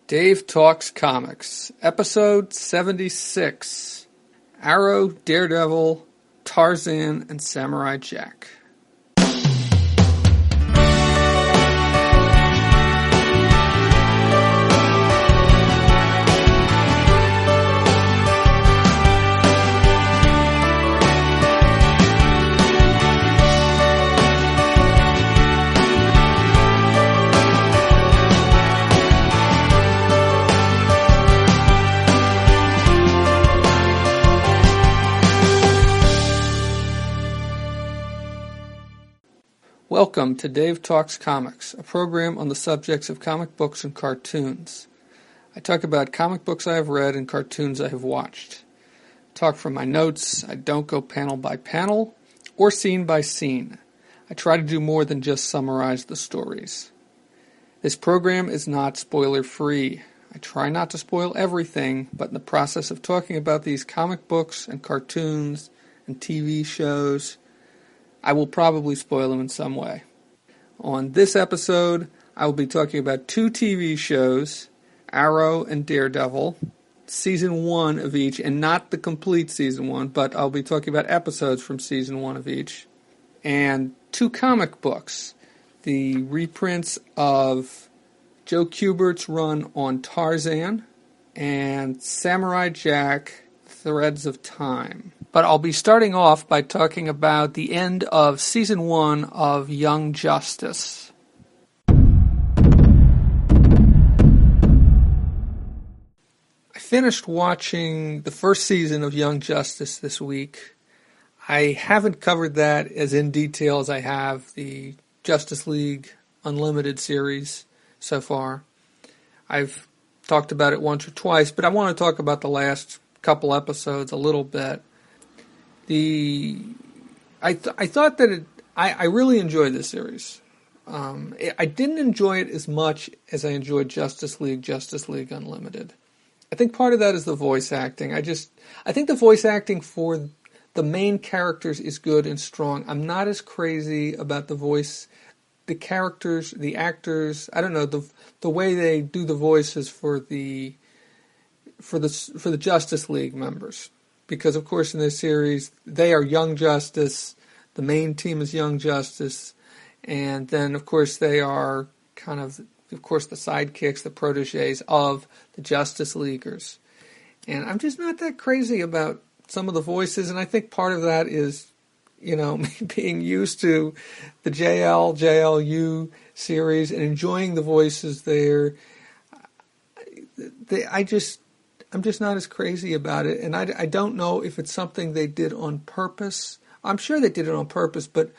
Dave Talks Comics, Episode 76, Arrow, Daredevil, Tarzan, and Samurai Jack. Welcome to Dave Talks Comics, a program on the subjects of comic books and cartoons. I talk about comic books I have read and cartoons I have watched. I talk from my notes. I don't go panel by panel or scene by scene. I try to do more than just summarize the stories. This program is not spoiler-free. I try not to spoil everything, but in the process of talking about these comic books and cartoons and TV shows, I will probably spoil them in some way. On this episode, I will be talking about two TV shows, Arrow and Daredevil, Season 1 of each, and not the complete Season 1, but I'll be talking about episodes from Season 1 of each, and two comic books, the reprints of Joe Kubert's run on Tarzan and Samurai Jack, Threads of Time. But I'll be starting off by talking about the end of Season 1 of Young Justice. I finished watching the first season of Young Justice this week. I haven't covered that as in detail as I have the Justice League Unlimited series so far. I've talked about it once or twice, but I want to talk about the last couple episodes a little bit. I thought that I really enjoyed this series. I didn't enjoy it as much as I enjoyed Justice League Unlimited. I think part of that is the voice acting. I think the voice acting for the main characters is good and strong. I'm not as crazy about the characters, the actors. I don't know, the way they do the voices for the Justice League members. Because, of course, in this series, they are Young Justice, the main team is Young Justice, and then, of course, they are kind of the sidekicks, the protégés of the Justice Leaguers. And I'm just not that crazy about some of the voices, and I think part of that is, me being used to the JLU series and enjoying the voices there. I'm just not as crazy about it, and I don't know if it's something they did on purpose. I'm sure they did it on purpose, but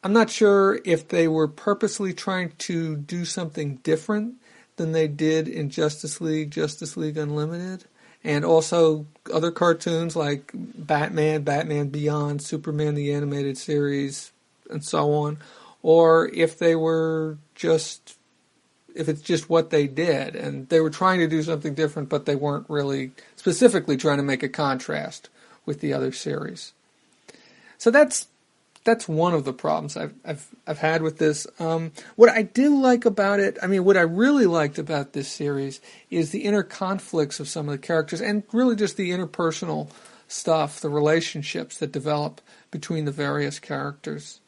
I'm not sure if they were purposely trying to do something different than they did in Justice League Unlimited, and also other cartoons like Batman Beyond, Superman the Animated Series, and so on, or if it's just what they did, and they were trying to do something different, but they weren't really specifically trying to make a contrast with the other series. So that's one of the problems I've had with this. What I do like about it, what I really liked about this series is the inner conflicts of some of the characters, and really just the interpersonal stuff, the relationships that develop between the various characters.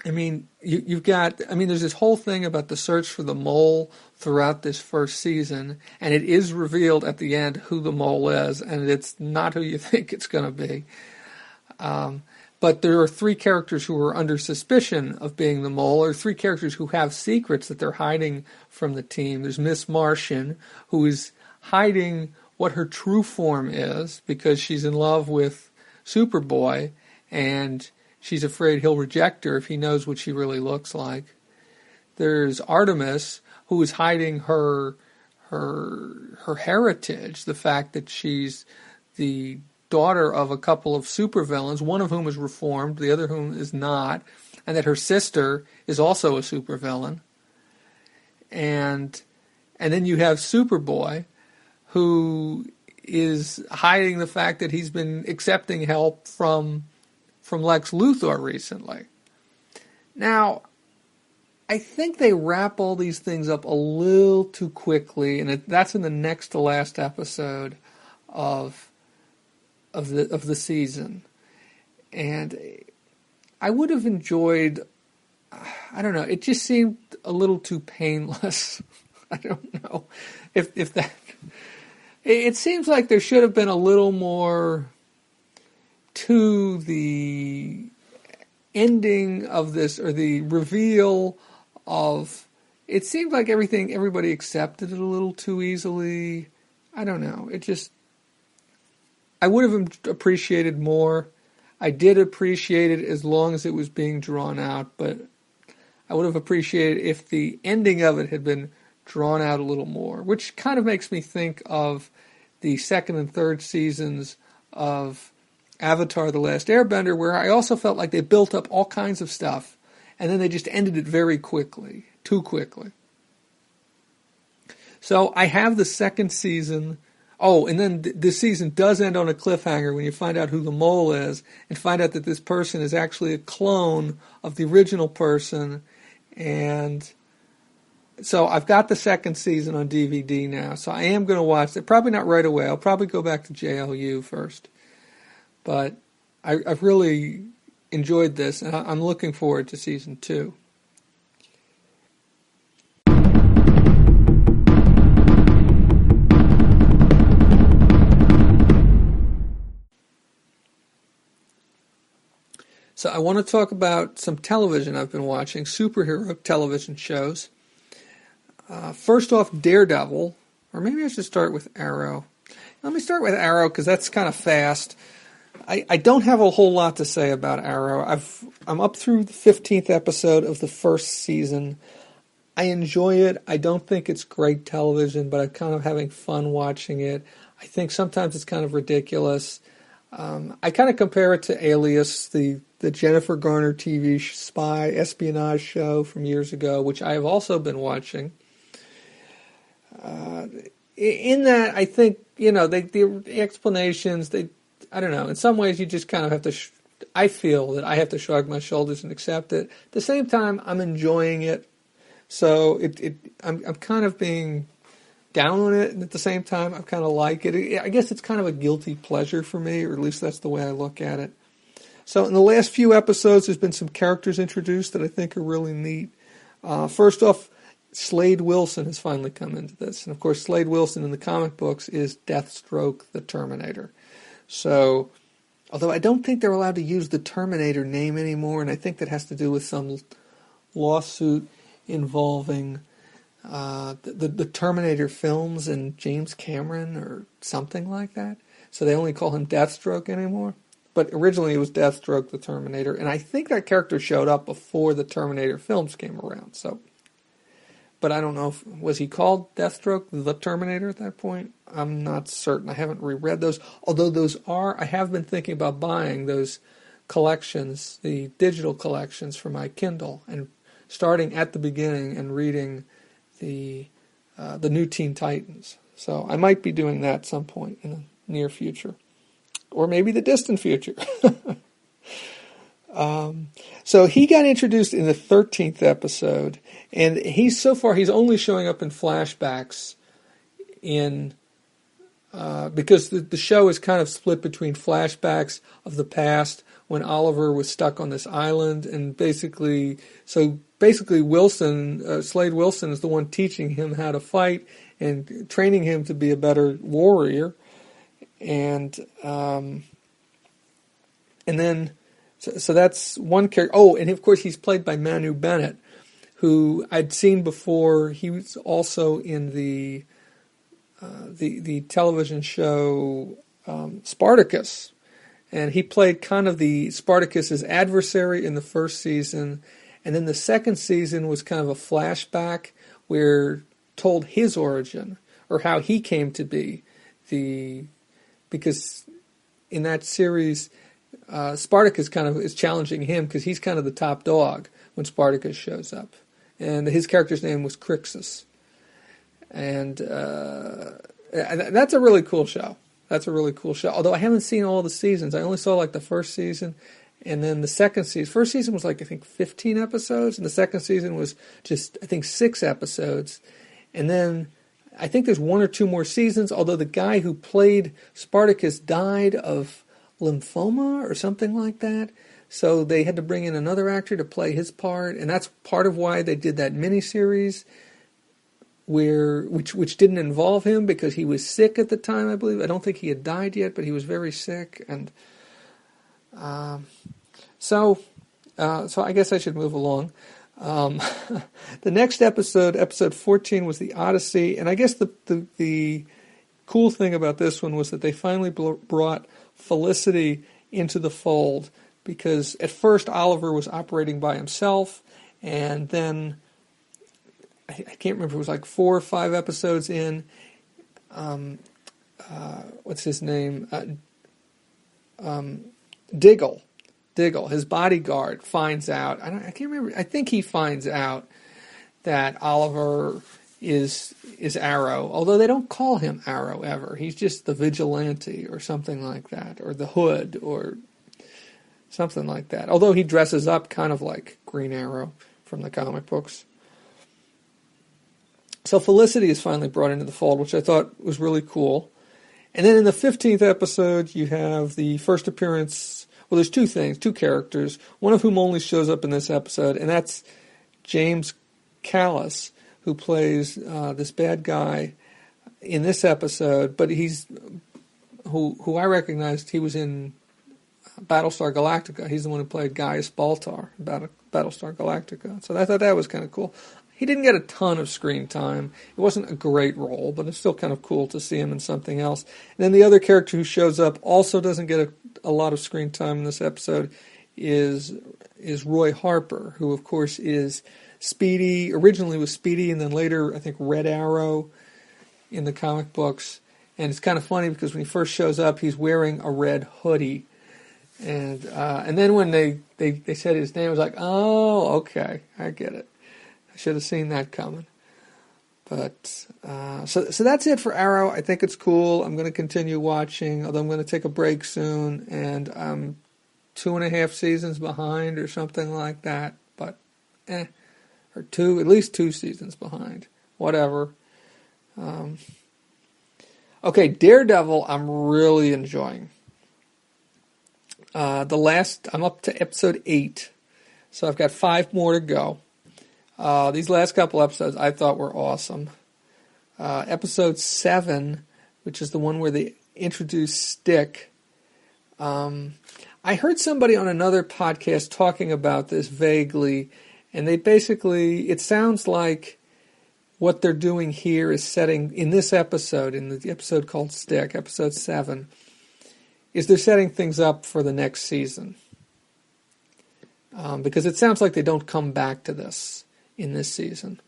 You've got, there's this whole thing about the search for the mole throughout this first season, and it is revealed at the end who the mole is, and it's not who you think it's going to be. But there are three characters who are under suspicion of being the mole, or three characters who have secrets that they're hiding from the team. There's Miss Martian, who is hiding what her true form is because she's in love with Superboy, and she's afraid he'll reject her if he knows what she really looks like. There's Artemis, who is hiding her heritage, the fact that she's the daughter of a couple of supervillains, one of whom is reformed, the other whom is not, and that her sister is also a supervillain. And then you have Superboy, who is hiding the fact that he's been accepting help from Lex Luthor recently. Now, I think they wrap all these things up a little too quickly, and that's in the next to last episode of the season. And I would have enjoyed, I don't know, it just seemed a little too painless. I don't know if that, it seems like there should have been a little more to the ending of this, or the reveal of, it seemed like everybody accepted it a little too easily. I don't know. I would have appreciated more. I did appreciate it as long as it was being drawn out, but I would have appreciated if the ending of it had been drawn out a little more, which kind of makes me think of the second and third seasons of Avatar: The Last Airbender, where I also felt like they built up all kinds of stuff, and then they just ended it very quickly, too quickly. So I have the second season. Oh, and then this season does end on a cliffhanger when you find out who the mole is, and find out that this person is actually a clone of the original person. And so I've got the second season on DVD now, so I am going to watch it. Probably not right away. I'll probably go back to JLU first. But I've really enjoyed this, and I'm looking forward to season 2. So I want to talk about some television I've been watching, superhero television shows. First off, Daredevil, or maybe I should start with Arrow. Let me start with Arrow because that's kind of fast. I don't have a whole lot to say about Arrow. I'm up through the 15th episode of the first season. I enjoy it. I don't think it's great television, but I'm kind of having fun watching it. I think sometimes it's kind of ridiculous. I kind of compare it to Alias, the Jennifer Garner TV spy espionage show from years ago, which I have also been watching. In that, I think, the explanations, I don't know, in some ways you just kind of have to, I feel that I have to shrug my shoulders and accept it. At the same time, I'm enjoying it. So I'm kind of being down on it, and at the same time, I kind of like it. I guess it's kind of a guilty pleasure for me, or at least that's the way I look at it. So in the last few episodes, there's been some characters introduced that I think are really neat. First off, Slade Wilson has finally come into this. And of course, Slade Wilson in the comic books is Deathstroke the Terminator. So, although I don't think they're allowed to use the Terminator name anymore, and I think that has to do with some lawsuit involving the Terminator films and James Cameron or something like that. So they only call him Deathstroke anymore. But originally it was Deathstroke the Terminator, and I think that character showed up before the Terminator films came around. So, but I don't know was he called Deathstroke the Terminator at that point? I'm not certain. I haven't reread those. Although I have been thinking about buying those collections, the digital collections for my Kindle, and starting at the beginning and reading the new Teen Titans. So I might be doing that at some point in the near future. Or maybe the distant future. So he got introduced in the 13th episode, and he's only showing up in flashbacks because the show is kind of split between flashbacks of the past when Oliver was stuck on this island, and basically Wilson, Slade Wilson, is the one teaching him how to fight and training him to be a better warrior. And then, so that's one character. Oh, and of course he's played by Manu Bennett, who I'd seen before. He was also in the television show Spartacus, and he played kind of the Spartacus's adversary in the first season, and then the second season was kind of a flashback where told his origin or how he came to be because in that series, Spartacus kind of is challenging him because he's kind of the top dog when Spartacus shows up. And his character's name was Crixus. And that's a really cool show. Although I haven't seen all the seasons. I only saw like the first season. And then the second season, first season was like, I think 15 episodes, and the second season was just, I think, 6 episodes. And then I think there's 1 or 2 more seasons, although the guy who played Spartacus died of lymphoma or something like that. So they had to bring in another actor to play his part, and that's part of why they did that miniseries, which didn't involve him because he was sick at the time, I believe. I don't think he had died yet, but he was very sick, and so I guess I should move along. The next episode 14, was the Odyssey, and I guess the cool thing about this one was that they finally brought Felicity into the fold, because at first Oliver was operating by himself, and then I can't remember, it was like 4 or 5 episodes in, what's his name? Diggle, his bodyguard, finds out. I can't remember. I think he finds out that Oliver is Arrow, although they don't call him Arrow ever. He's just the vigilante or something like that, or the Hood or something like that. Although he dresses up kind of like Green Arrow from the comic books. So Felicity is finally brought into the fold, which I thought was really cool. And then in the 15th episode, you have the first appearance. Well, there's 2 characters, one of whom only shows up in this episode, and that's James Callis, who plays this bad guy in this episode. But he's who I recognized. He was in Battlestar Galactica. He's the one who played Gaius Baltar in Battlestar Galactica. So I thought that was kind of cool. He didn't get a ton of screen time. It wasn't a great role, but it's still kind of cool to see him in something else. And then the other character who shows up also doesn't get a lot of screen time in this episode is Roy Harper, who of course is Speedy. Originally was Speedy, and then later I think Red Arrow in the comic books. And it's kind of funny because when he first shows up, he's wearing a red hoodie. And then when they said his name, I was like, oh, okay, I get it. I should have seen that coming. But so that's it for Arrow. I think it's cool. I'm going to continue watching, although I'm going to take a break soon, and I'm 2.5 seasons behind or something like that. But or at least 2 seasons behind. Whatever. Okay, Daredevil, I'm really enjoying. I'm up to episode 8, so I've got 5 more to go. These last couple episodes I thought were awesome. Episode 7, which is the one where they introduce Stick. I heard somebody on another podcast talking about this vaguely, and they basically, it sounds like what they're doing here is setting, in this episode, in the episode called Stick, episode 7, is they're setting things up for the next season. Because it sounds like they don't come back to this in this season.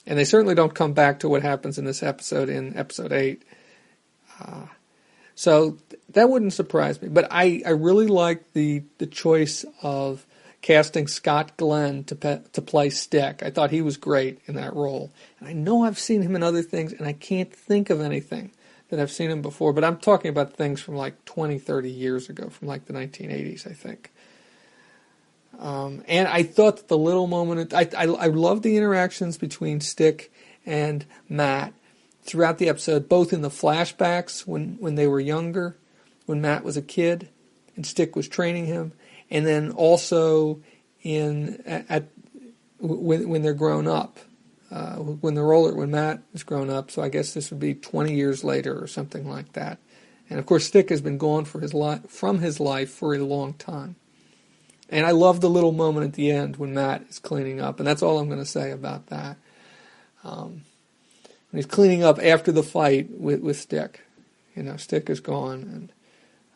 And they certainly don't come back to what happens in this episode in episode 8. So that wouldn't surprise me. But I really like the choice of casting Scott Glenn to play Stick. I thought he was great in that role. And I know I've seen him in other things, and I can't think of anything that I've seen him before. But I'm talking about things from like 20, 30 years ago, from like the 1980s, I think. And I thought that the little moment, I loved the interactions between Stick and Matt throughout the episode, both in the flashbacks when they were younger, when Matt was a kid and Stick was training him, and then also when they're grown up, when Matt is grown up. So I guess this would be 20 years later or something like that. And of course, Stick has been gone from his life for a long time. And I love the little moment at the end when Matt is cleaning up, and that's all I'm going to say about that. When he's cleaning up after the fight with Stick, Stick is gone,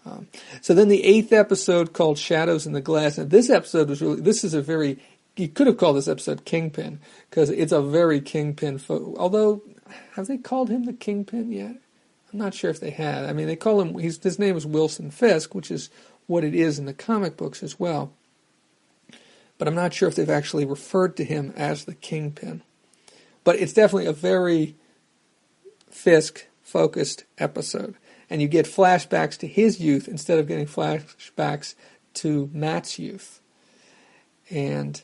and so then the 8th episode called Shadows in the Glass. And this episode was you could have called this episode Kingpin, because it's a very Kingpin. Although, have they called him the Kingpin yet? I'm not sure if they had. I mean, they call him. His name is Wilson Fisk, which is what it is in the comic books as well. But I'm not sure if they've actually referred to him as the Kingpin. But it's definitely a very Fisk-focused episode. And you get flashbacks to his youth instead of getting flashbacks to Matt's youth. And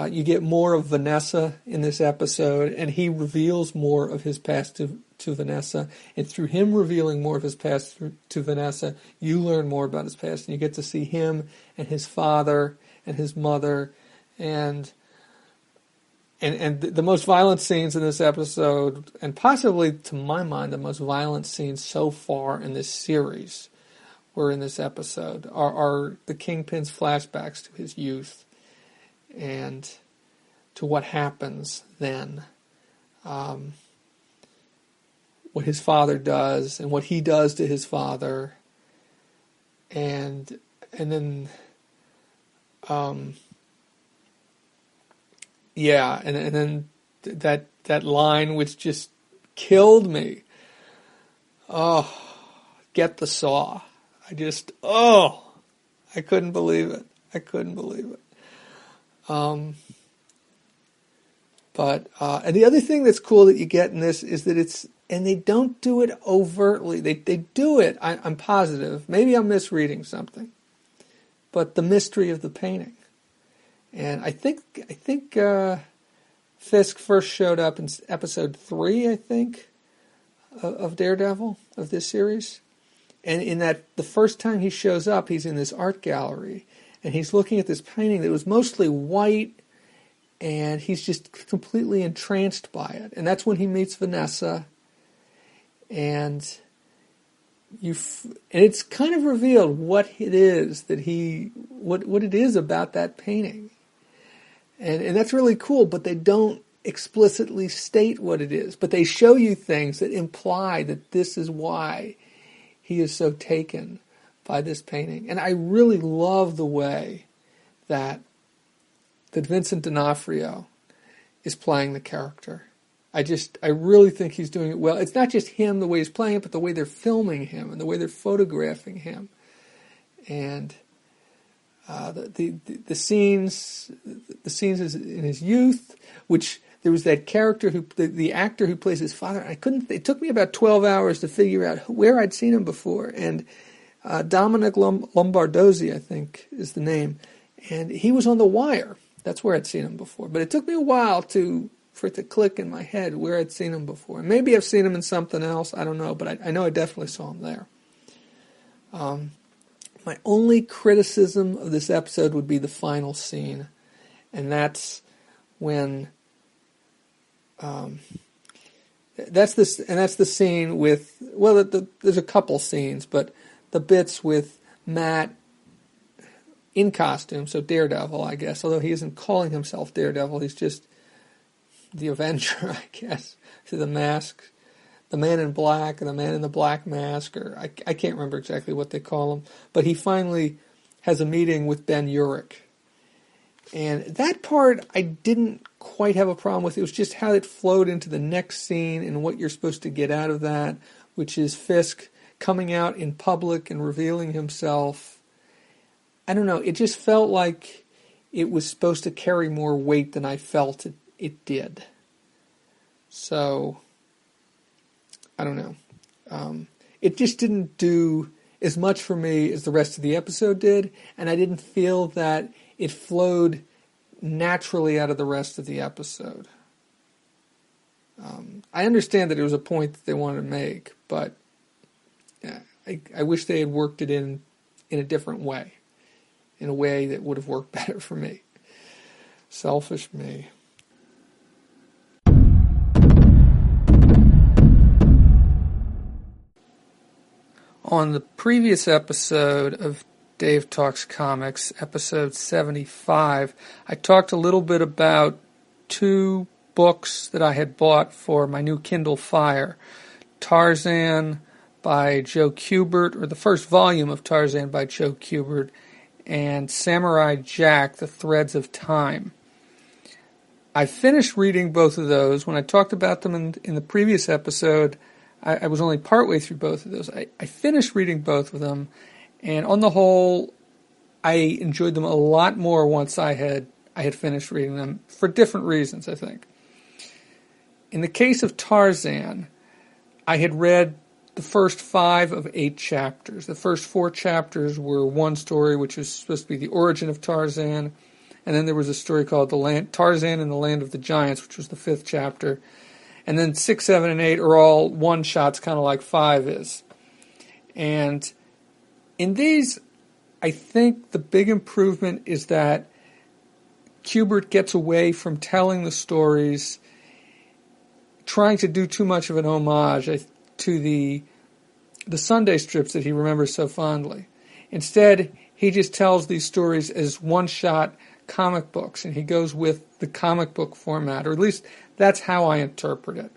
you get more of Vanessa in this episode, and he reveals more of his past to Vanessa. And through him revealing more of his past to Vanessa, you learn more about his past, and you get to see him and his father and his mother, and the most violent scenes in this episode, and possibly, to my mind, the most violent scenes so far in this series, were in this episode, are the Kingpin's flashbacks to his youth, and to what happens then, what his father does, and what he does to his father, and then, and then that line which just killed me. Oh, get the saw. I couldn't believe it. And the other thing that's cool that you get in this is that and they don't do it overtly. They do it, I'm positive. Maybe I'm misreading something. But the mystery of the painting. And I think Fisk first showed up in episode 3, I think, of Daredevil, of this series. And in that, the first time he shows up, he's in this art gallery, and he's looking at this painting that was mostly white, and he's just completely entranced by it. And that's when he meets Vanessa, and it's kind of revealed what it is that what it is about that painting. And that's really cool, but they don't explicitly state what it is. But they show you things that imply that this is why he is so taken by this painting. And I really love the way that Vincent D'Onofrio is playing the character. I really think he's doing it well. It's not just him, the way he's playing it, but the way they're filming him and the way they're photographing him. And the scenes in his youth, which there was that character the actor who plays his father. It took me about 12 hours to figure out where I'd seen him before. And Dominic Lombardozzi, I think, is the name. And he was on The Wire. That's where I'd seen him before. But it took me a while for it to click in my head where I'd seen him before. Maybe I've seen him in something else. I don't know. But I know I definitely saw him there. My only criticism of this episode would be the final scene, and that's when that's the scene with there's a couple scenes, but the bits with Matt in costume, so Daredevil, I guess, although he isn't calling himself Daredevil, he's just the Avenger, I guess, to the mask. The Man in Black, or the Man in the Black Mask, or I can't remember exactly what they call him, but he finally has a meeting with Ben Urich. And that part I didn't quite have a problem with. It was just how it flowed into the next scene and what you're supposed to get out of that, which is Fisk coming out in public and revealing himself. I don't know, it just felt like it was supposed to carry more weight than I felt it did. So I don't know. It just didn't do as much for me as the rest of the episode did, and I didn't feel that it flowed naturally out of the rest of the episode. I understand that it was a point that they wanted to make, but I wish they had worked it in a different way, in a way that would have worked better for me. Selfish me. On the previous episode of Dave Talks Comics, episode 75, I talked a little bit about 2 books that I had bought for my new Kindle Fire. Tarzan by Joe Kubert, or the first volume of Tarzan by Joe Kubert, and Samurai Jack, The Threads of Time. I finished reading both of those. When I talked about them in the previous episode, I was only partway through both of those. I finished reading both of them, and on the whole, I enjoyed them a lot more once I had finished reading them, for different reasons, I think. In the case of Tarzan, I had read the first 5 of 8 chapters. The first 4 chapters were one story, which was supposed to be the origin of Tarzan, and then there was a story called Tarzan and the Land of the Giants, which was the 5th chapter. And then 6, 7, and 8 are all one-shots, kind of like 5 is. And in these, I think the big improvement is that Kubert gets away from telling the stories, trying to do too much of an homage to the Sunday strips that he remembers so fondly. Instead, he just tells these stories as one-shot comic books, and he goes with the comic book format, or at least that's how I interpret it.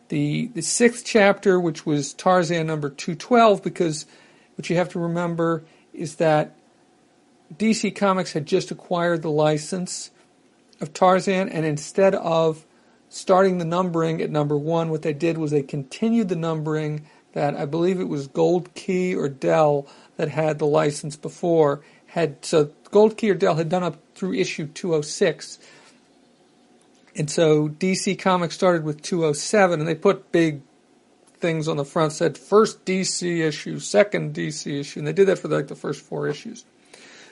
The 6th chapter, which was Tarzan number 212, because what you have to remember is that DC Comics had just acquired the license of Tarzan, and instead of starting the numbering at number 1, what they did was they continued the numbering that I believe it was Gold Key or Dell that had the license before. So Gold Key or Dell had done up through issue 206. And so DC Comics started with 207, and they put big things on the front, said first DC issue, second DC issue, and they did that for the first 4 issues.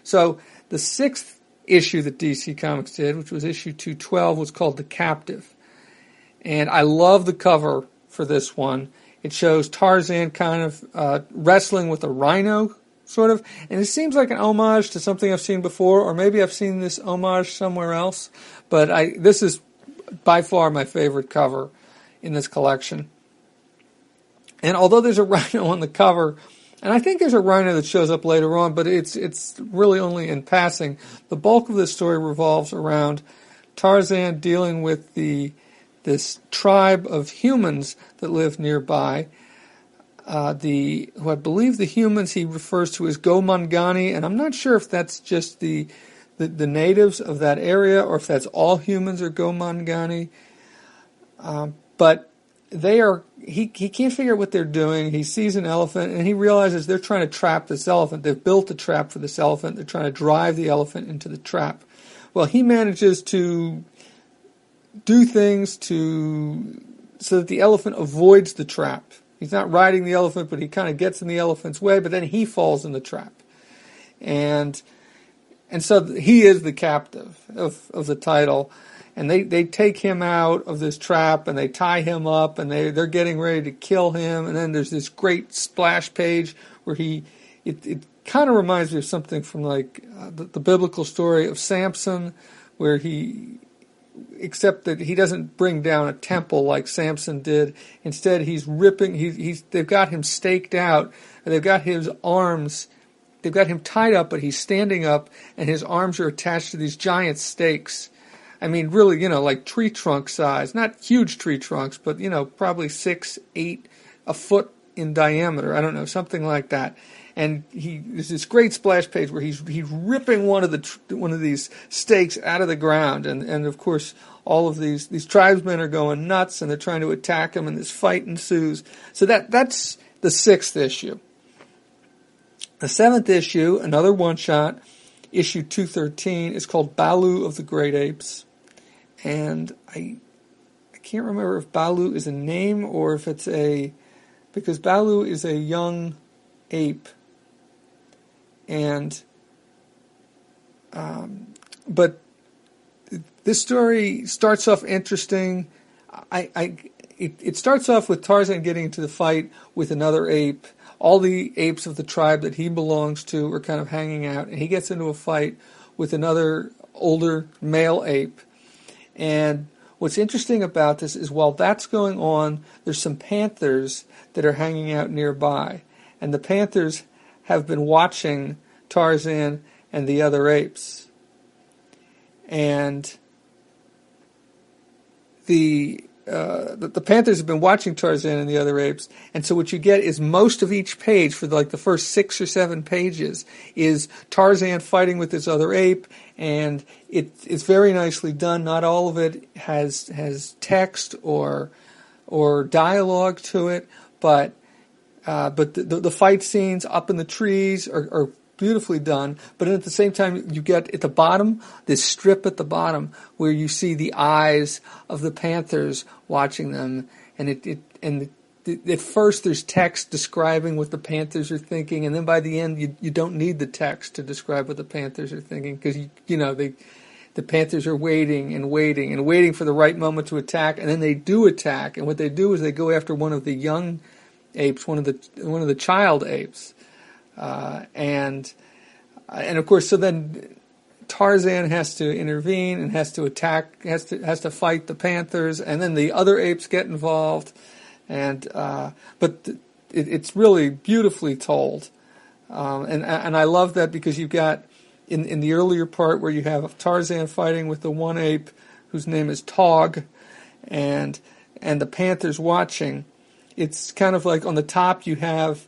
So the 6th issue that DC Comics did, which was issue 212, was called The Captive. And I love the cover for this one. It shows Tarzan kind of wrestling with a rhino, sort of. And it seems like an homage to something I've seen before, or maybe I've seen this homage somewhere else. But this is by far my favorite cover in this collection. And although there's a rhino on the cover, and I think there's a rhino that shows up later on, but it's really only in passing, the bulk of this story revolves around Tarzan dealing with this tribe of humans that live nearby. Who I believe the humans he refers to as Gomangani, and I'm not sure if that's just the natives of that area or if that's all humans are Gomangani. But they are. He can't figure out what they're doing. He sees an elephant and he realizes they're trying to trap this elephant. They've built a trap for this elephant. They're trying to drive the elephant into the trap. Well, he manages to do things so that the elephant avoids the trap. He's not riding the elephant, but he kind of gets in the elephant's way, but then he falls in the trap. And so he is the captive of the title. And they take him out of this trap and they tie him up and they're getting ready to kill him. And then there's this great splash page where it kind of reminds me of something from like the biblical story of Samson, where except that he doesn't bring down a temple like Samson did. Instead, he's ripping. They've got him staked out, and they've got his arms. They've got him tied up, but he's standing up, and his arms are attached to these giant stakes. I mean, really, like tree trunk size. Not huge tree trunks, but probably 6, 8, a foot in diameter. I don't know, something like that. And there's this great splash page where he's ripping one of these stakes out of the ground, and of course all of these tribesmen are going nuts and they're trying to attack him, and this fight ensues. So that's the 6th issue. The 7th issue, another one shot, issue 213, is called Balu of the Great Apes, and I can't remember if Balu is a name or if it's because Balu is a young ape. And, but this story starts off interesting. It starts off with Tarzan getting into the fight with another ape. All the apes of the tribe that he belongs to are kind of hanging out, and he gets into a fight with another older male ape. And what's interesting about this is while that's going on, there's some panthers that are hanging out nearby, and the panthers have been watching Tarzan and the other apes. And the panthers have been watching Tarzan and the other apes, and so what you get is most of each page for the first 6 or 7 pages is Tarzan fighting with this other ape, and it's very nicely done. Not all of it has text or dialogue to it, but the fight scenes up in the trees are beautifully done. But at the same time, you get at the bottom, this strip at the bottom where you see the eyes of the panthers watching them, and at first there's text describing what the Panthers are thinking, and then by the end you don't need the text to describe what the Panthers are thinking, because the Panthers are waiting and waiting and waiting for the right moment to attack, and then they do attack. And what they do is they go after one of the young apes, one of the child apes, and of course, so then Tarzan has to intervene and has to attack, has to fight the Panthers, and then the other apes get involved, but it's really beautifully told, and I love that, because you've got in the earlier part where you have Tarzan fighting with the one ape whose name is Tog, and the Panthers watching. It's kind of like on the top you have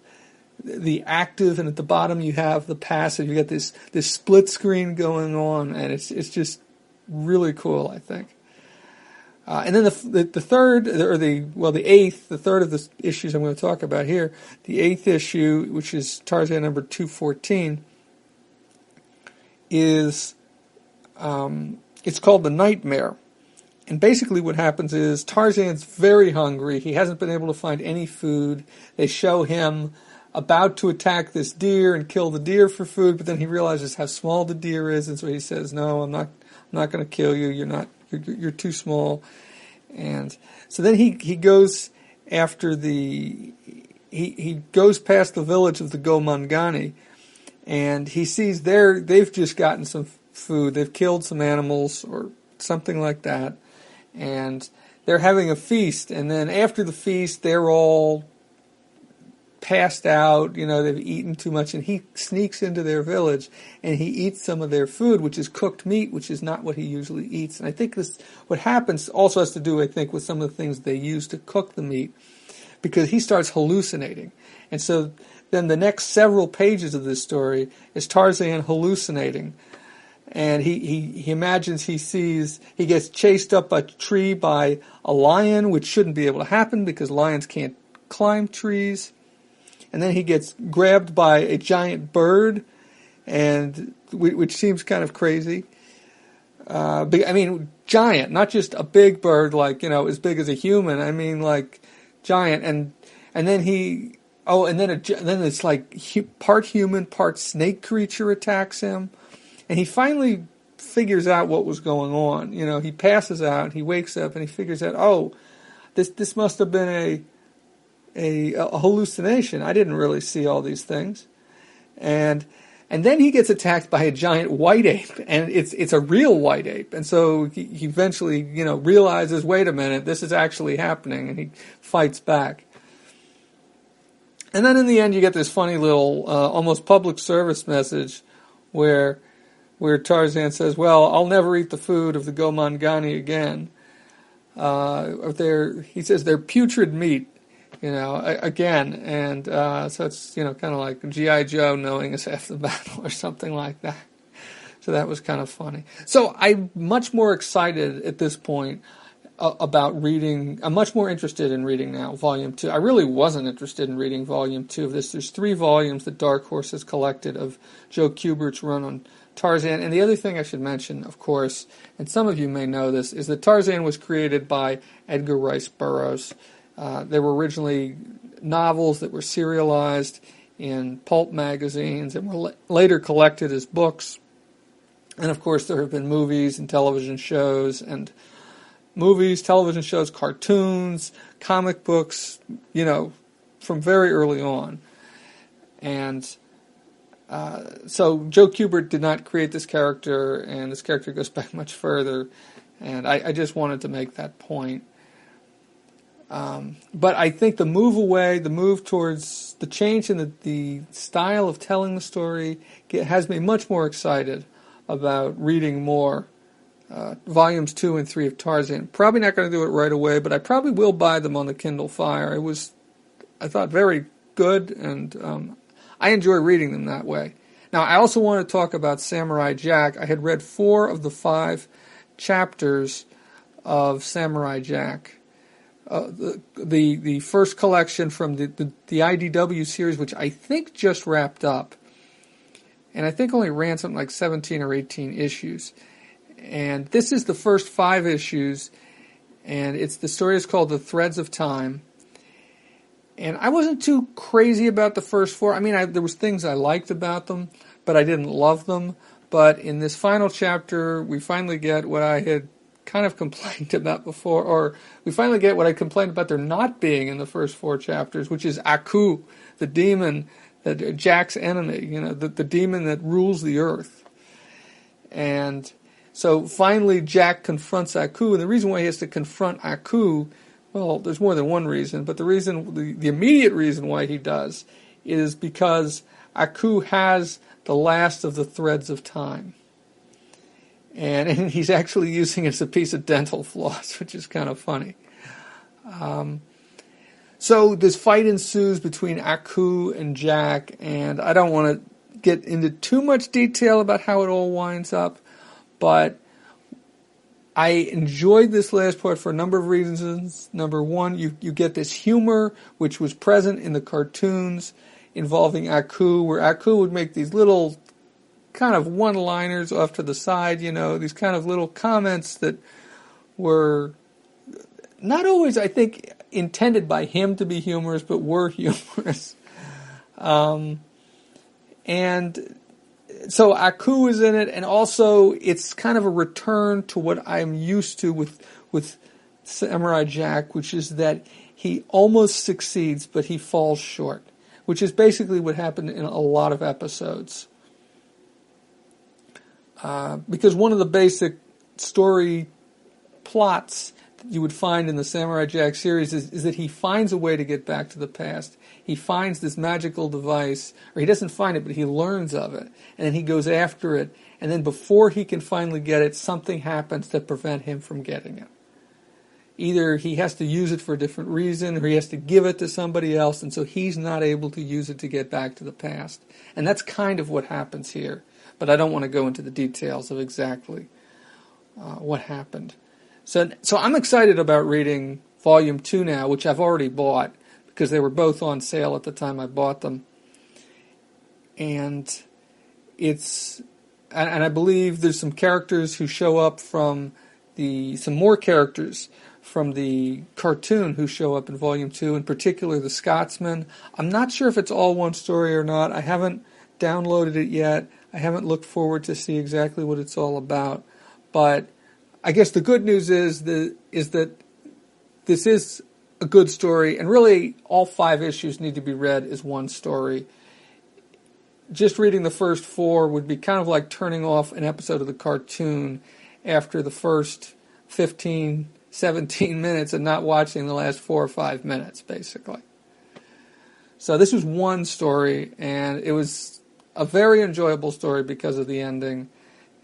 the active, and at the bottom you have the passive. You got this split screen going on, and it's just really cool, I think. And then the third, or the eighth, the third of the issues I'm going to talk about here, the eighth issue, which is Tarzan number 214, is it's called The Nightmare. And basically what happens is Tarzan's very hungry. He hasn't been able to find any food. They show him about to attack this deer and kill the deer for food, but then he realizes how small the deer is, and so he says, "No, I'm not going to kill you. You're too small." And so then he goes after he goes past the village of the Gomangani, and he sees they've just gotten some food. They've killed some animals or something like that, and they're having a feast. And then after the feast, they're all passed out, they've eaten too much, and he sneaks into their village and he eats some of their food, which is cooked meat, which is not what he usually eats. And I think what happens also has to do, I think, with some of the things they use to cook the meat, because he starts hallucinating. And so then the next several pages of this story is Tarzan hallucinating. And he imagines he gets chased up a tree by a lion, which shouldn't be able to happen because lions can't climb trees. And then he gets grabbed by a giant bird, and which seems kind of crazy. Giant, not just a big bird like, as big as a human. I mean, like giant. And then then it's like part human, part snake creature attacks him. And he finally figures out what was going on. He passes out, he wakes up, and he figures out, this must have been a hallucination. I didn't really see all these things. And then he gets attacked by a giant white ape, and it's a real white ape. And so he eventually, realizes, wait a minute, this is actually happening, and he fights back. And then in the end, you get this funny little, almost public service message where Tarzan says, "Well, I'll never eat the food of the Gomangani again." He says they're putrid meat. Again, and so it's, kind of like G.I. Joe knowing is half the battle or something like that. So that was kind of funny. So I'm much more excited at this point about reading. I'm much more interested in reading now, Volume 2. I really wasn't interested in reading Volume 2 of this. There's 3 volumes that Dark Horse has collected of Joe Kubert's run on Tarzan. And the other thing I should mention, of course, and some of you may know this, is that Tarzan was created by Edgar Rice Burroughs. There were originally novels that were serialized in pulp magazines and were later collected as books. And of course there have been movies and television shows, cartoons, comic books, from very early on. And so Joe Kubert did not create this character, and this character goes back much further. And I just wanted to make that point. But I think the move towards the change in the style of telling the story has me much more excited about reading more volumes 2 and 3 of Tarzan. Probably not going to do it right away, but I probably will buy them on the Kindle Fire. It was, I thought, very good, and I enjoy reading them that way. Now, I also want to talk about Samurai Jack. I had read 4 of the 5 chapters of Samurai Jack. The first collection from the IDW series, which I think just wrapped up, and I think only ran something like 17 or 18 issues. And this is the first 5 issues, and the story is called The Threads of Time. And I wasn't too crazy about the first four. I mean, there was things I liked about them, but I didn't love them. But in this final chapter, we finally get what I had kind of complained about before, or we finally get what I complained about there not being in the first four chapters, which is Aku, the demon, Jack's enemy, the demon that rules the earth. And so finally Jack confronts Aku, and the reason why he has to confront Aku, well, there's more than one reason, but the immediate reason why he does is because Aku has the last of the threads of time. And he's actually using it as a piece of dental floss, which is kind of funny. So this fight ensues between Aku and Jack, and I don't want to get into too much detail about how it all winds up, but I enjoyed this last part for a number of reasons. Number one, you get this humor which was present in the cartoons involving Aku, where Aku would make these little kind of one-liners off to the side, these kind of little comments that were not always, I think, intended by him to be humorous, but were humorous. And so Aku is in it, and also it's kind of a return to what I'm used to with Samurai Jack, which is that he almost succeeds, but he falls short, which is basically what happened in a lot of episodes. Because one of the basic story plots that you would find in the Samurai Jack series is that he finds a way to get back to the past. He finds this magical device, or he doesn't find it, but he learns of it, and then he goes after it, and then before he can finally get it, something happens to prevent him from getting it. Either he has to use it for a different reason, or he has to give it to somebody else, and so he's not able to use it to get back to the past. And that's kind of what happens here. But I don't want to go into the details of exactly what happened. So I'm excited about reading Volume 2 now, which I've already bought, because they were both on sale at the time I bought them. And I believe there's some characters who show up some more characters from the cartoon who show up in Volume 2, in particular the Scotsman. I'm not sure if it's all one story or not. I haven't downloaded it yet. I haven't looked forward to see exactly what it's all about. But I guess the good news is that this is a good story, and really all 5 issues need to be read as one story. Just reading the first 4 would be kind of like turning off an episode of the cartoon after the first 15, 17 minutes and not watching the last 4 or 5 minutes, basically. So this was one story, and it was a very enjoyable story because of the ending,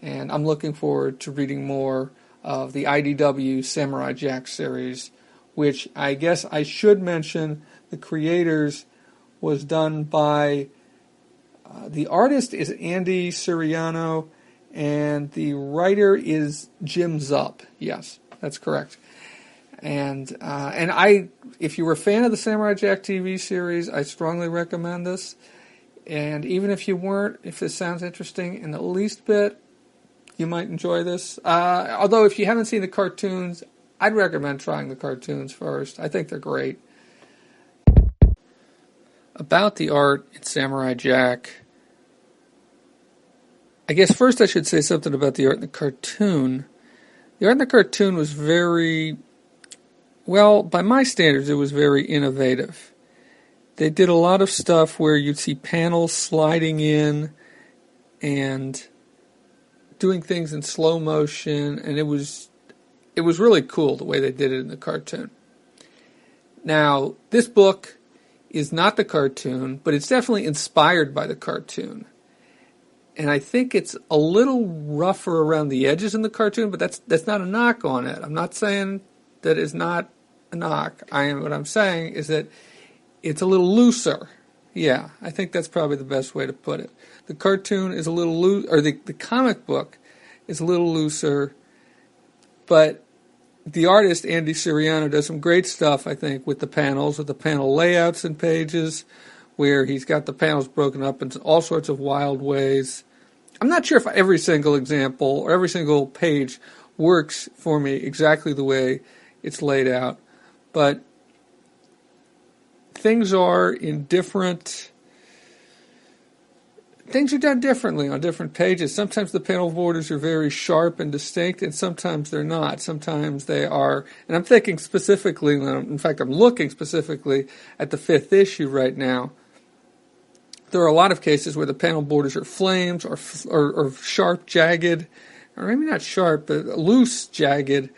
and I'm looking forward to reading more of the IDW Samurai Jack series, which I guess I should mention the creators was done by, the artist is Andy Siriano, and the writer is Jim Zupp. Yes, that's correct. And if you were a fan of the Samurai Jack TV series, I strongly recommend this. And even if you weren't, if this sounds interesting in the least bit, you might enjoy this. Although if you haven't seen the cartoons, I'd recommend trying the cartoons first. I think they're great. About the art in Samurai Jack, I guess first I should say something about the art in the cartoon. The art in the cartoon was very, well, by my standards, it was very innovative. They did a lot of stuff where you'd see panels sliding in and doing things in slow motion, and it was really cool the way they did it in the cartoon. Now, this book is not the cartoon, but it's definitely inspired by the cartoon. And I think it's a little rougher around the edges in the cartoon, but that's not a knock on it. I'm not saying that it's not a knock. What I'm saying is that it's a little looser. Yeah, I think that's probably the best way to put it. The cartoon is a little loose, or the comic book is a little looser, but the artist, Andy Siriano, does some great stuff, I think, with the panel layouts and pages, where he's got the panels broken up in all sorts of wild ways. I'm not sure if every single example or every single page works for me exactly the way it's laid out, but things are done differently on different pages. Sometimes the panel borders are very sharp and distinct, and sometimes they're not. Sometimes they are, and I'm thinking specifically, in fact, I'm looking specifically at the 5th issue right now. There are a lot of cases where the panel borders are flames or sharp, jagged, or maybe not sharp, but loose, jagged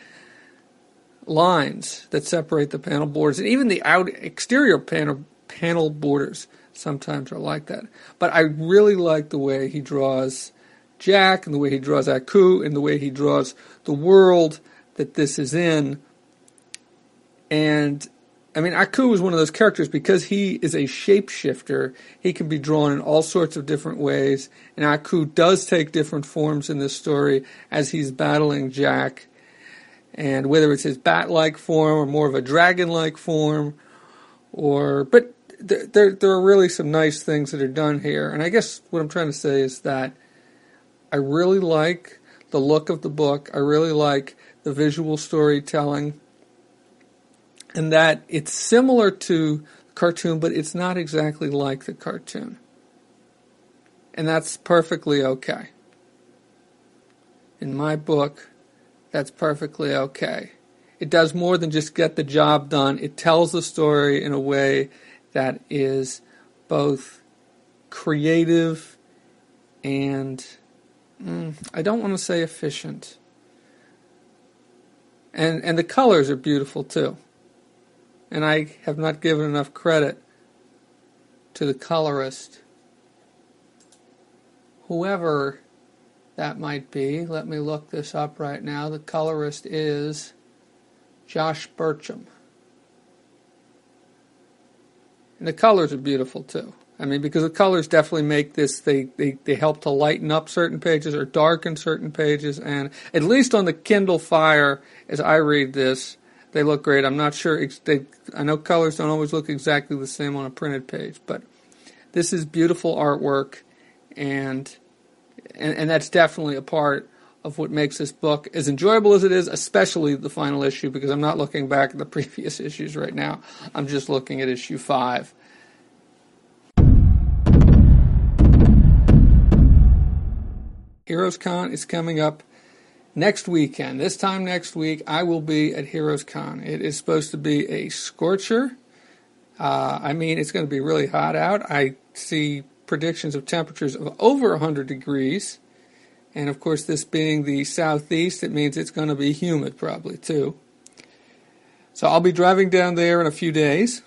lines that separate the panel borders. And even the exterior panel borders sometimes are like that. But I really like the way he draws Jack, and the way he draws Aku, and the way he draws the world that this is in. And I mean, Aku is one of those characters, because he is a shapeshifter, he can be drawn in all sorts of different ways, and Aku does take different forms in this story as he's battling Jack, and whether it's his bat-like form or more of a dragon-like form, but there are really some nice things that are done here. And I guess what I'm trying to say is that I really like the look of the book, I really like the visual storytelling, and that it's similar to the cartoon, but it's not exactly like the cartoon. And that's perfectly okay. In my book, that's perfectly okay. It does more than just get the job done. It tells the story in a way that is both creative and, I don't want to say efficient. And the colors are beautiful too. And I have not given enough credit to the colorist. Whoever that might be, let me look this up right now. The colorist is Josh Burcham. And the colors are beautiful too. I mean, because the colors definitely make this, they help to lighten up certain pages or darken certain pages. And at least on the Kindle Fire, as I read this, they look great. I'm not sure, I know colors don't always look exactly the same on a printed page, but this is beautiful artwork, and that's definitely a part of what makes this book as enjoyable as it is, especially the final issue, because I'm not looking back at the previous issues right now. I'm just looking at issue 5. Heroes Con is coming up next weekend. This time next week, I will be at Heroes Con. It is supposed to be a scorcher. I mean, it's going to be really hot out. I see predictions of temperatures of over 100 degrees. And of course, this being the southeast, it means it's going to be humid probably too. So I'll be driving down there in a few days.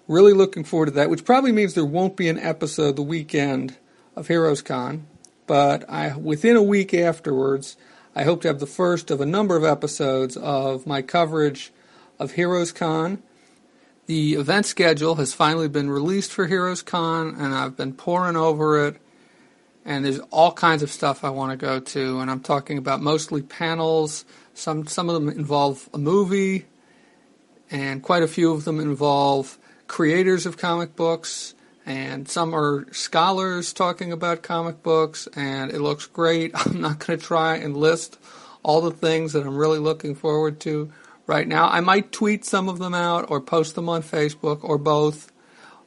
Really looking forward to that, which probably means there won't be an episode the weekend of Heroes Con. But within a week afterwards, I hope to have the first of a number of episodes of my coverage of Heroes Con. The event schedule has finally been released for Heroes Con, and I've been poring over it. And there's all kinds of stuff I want to go to, and I'm talking about mostly panels. Some of them involve a movie, and quite a few of them involve creators of comic books, and some are scholars talking about comic books, and it looks great. I'm not going to try and list all the things that I'm really looking forward to right now. I might tweet some of them out or post them on Facebook or both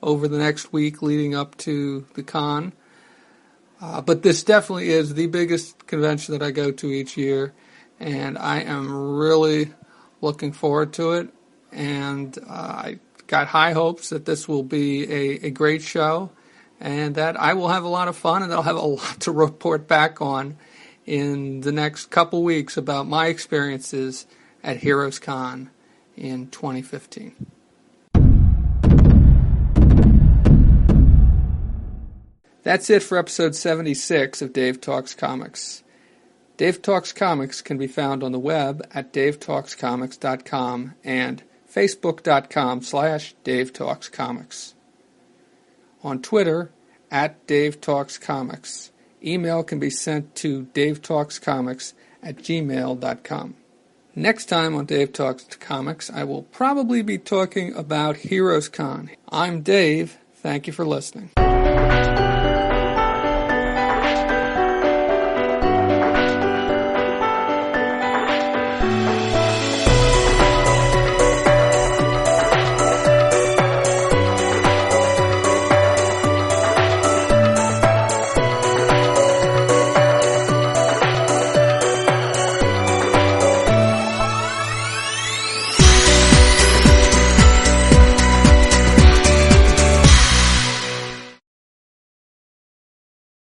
over the next week leading up to the con. But this definitely is the biggest convention that I go to each year, and I am really looking forward to it. And I got high hopes that this will be a great show, and that I will have a lot of fun, and I'll have a lot to report back on in the next couple weeks about my experiences at Heroes Con in 2015. That's it for episode 76 of Dave Talks Comics. Dave Talks Comics can be found on the web at davetalkscomics.com and facebook.com/DaveTalksComics. On Twitter, at DaveTalksComics. Email can be sent to davetalkscomics@gmail.com. Next time on Dave Talks Comics, I will probably be talking about Heroes Con. I'm Dave. Thank you for listening.